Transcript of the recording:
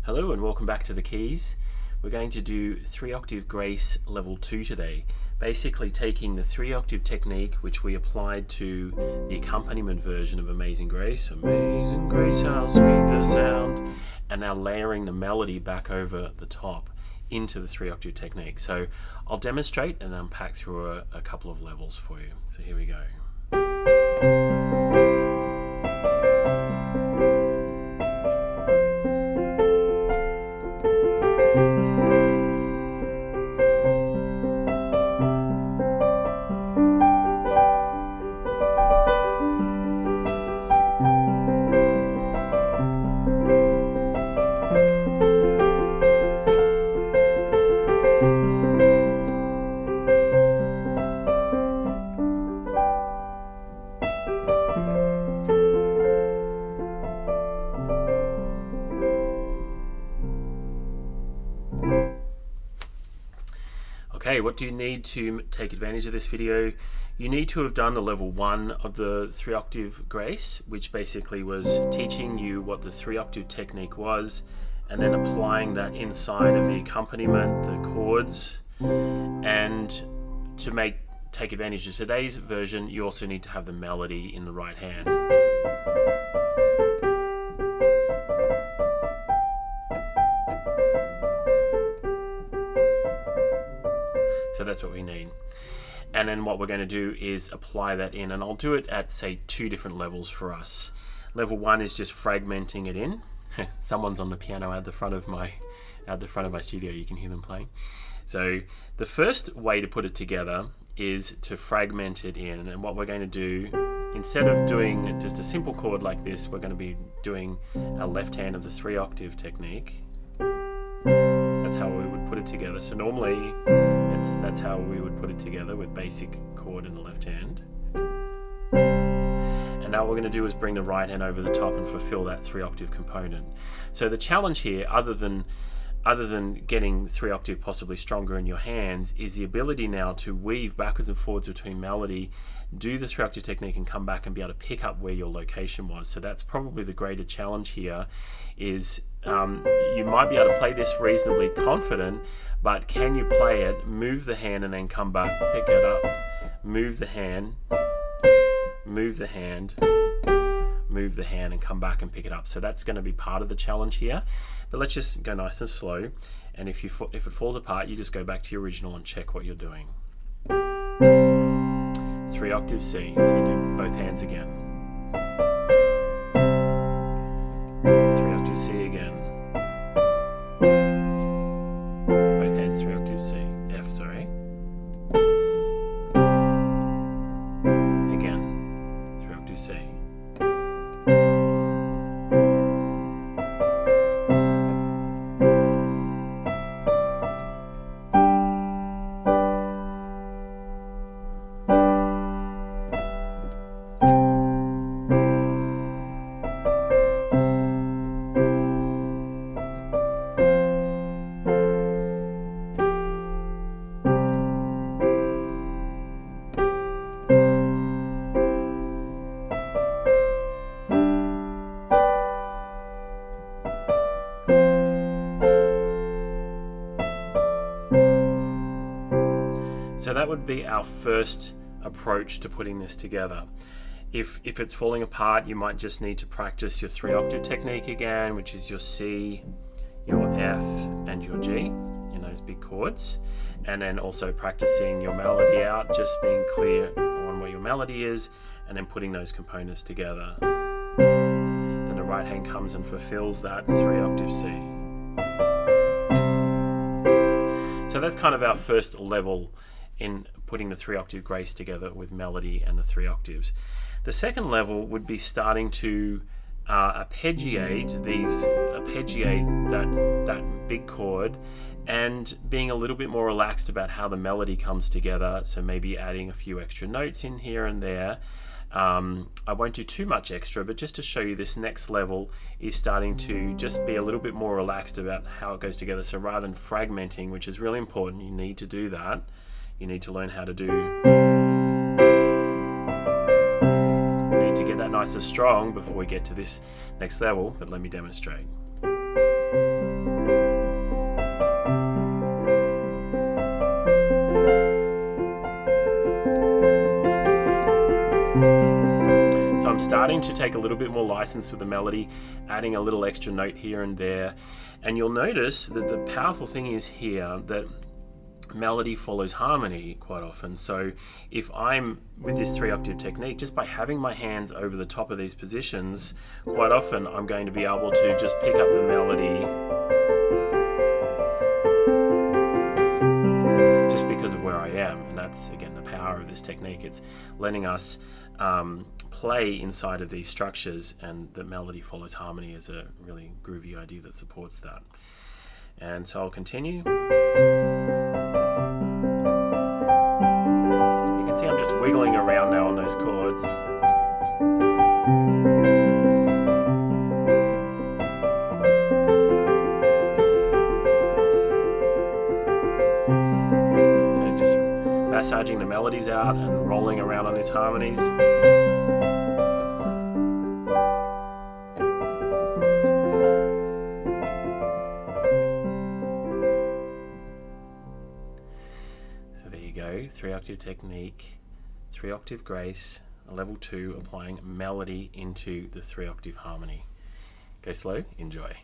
Hello and welcome back to the keys. We're going to do 3-octave grace level 2 today. Basically taking the 3-octave technique which we applied to the accompaniment version of Amazing Grace. Amazing Grace, how sweet the sound. And now layering the melody back over the top into the 3-octave technique. So I'll demonstrate and unpack through a couple of levels for you. So here we go. Okay, what do you need to take advantage of this video? You need to have done the level 1 of the 3-octave grace, which basically was teaching you what the 3-octave technique was and then applying that inside of the accompaniment, the chords. And to take advantage of today's version, you also need to have the melody in the right hand. So that's what we need. And then what we're going to do is apply that in, and I'll do it at, say, 2 different levels for us. Level 1 is just fragmenting it in. Someone's on the piano at the front of my studio. You can hear them playing. So the first way to put it together is to fragment it in, and what we're going to do, instead of doing just a simple chord like this, we're going to be doing our left hand of the 3-octave technique. That's how we would put it together. So normally that's how we would put it together, with basic chord in the left hand. And now what we're going to do is bring the right hand over the top and fulfill that 3-octave component. So the challenge here, other than getting 3-octave possibly stronger in your hands, is the ability now to weave backwards and forwards between melody, do the 3-octave technique and come back and be able to pick up where your location was. So that's probably the greater challenge here, is you might be able to play this reasonably confident, but can you play it, move the hand and then come back, pick it up, move the hand, move the hand, move the hand and come back and pick it up. So that's going to be part of the challenge here. But let's just go nice and slow, and if it falls apart, you just go back to your original and check what you're doing. 3-octave C, so you do both hands again. 3-octave C again. Both hands 3-octave C, F, sorry. Again, 3-octave C. So that would be our first approach to putting this together. If it's falling apart, you might just need to practice your 3-octave technique again, which is your C, your F, and your G in those big chords. And then also practicing your melody out, just being clear on what your melody is, and then putting those components together. Then the right hand comes and fulfills that 3-octave C. So that's kind of our first level in putting the 3-octave grace together with melody and the 3 octaves. The second level would be starting to arpeggiate that big chord, and being a little bit more relaxed about how the melody comes together. So maybe adding a few extra notes in here and there. I won't do too much extra, but just to show you, this next level is starting to just be a little bit more relaxed about how it goes together. So rather than fragmenting, which is really important, you need to do that. You need to learn how to do. You need to get that nice and strong before we get to this next level, but let me demonstrate. starting to take a little bit more license with the melody, adding a little extra note here and there. And you'll notice that the powerful thing is here that melody follows harmony quite often. So if I'm with this 3-octave technique, just by having my hands over the top of these positions, quite often I'm going to be able to just pick up the melody just because of where I am. And that's, again, the power of this technique. It's letting us play inside of these structures, and the melody follows harmony is a really groovy idea that supports that. And so I'll continue. You can see I'm just wiggling around now on those chords. So just massaging the melodies out and rolling around on these harmonies. So there you go, 3-octave technique, 3-octave grace, a level 2 applying melody into the 3-octave harmony. Go slow, enjoy.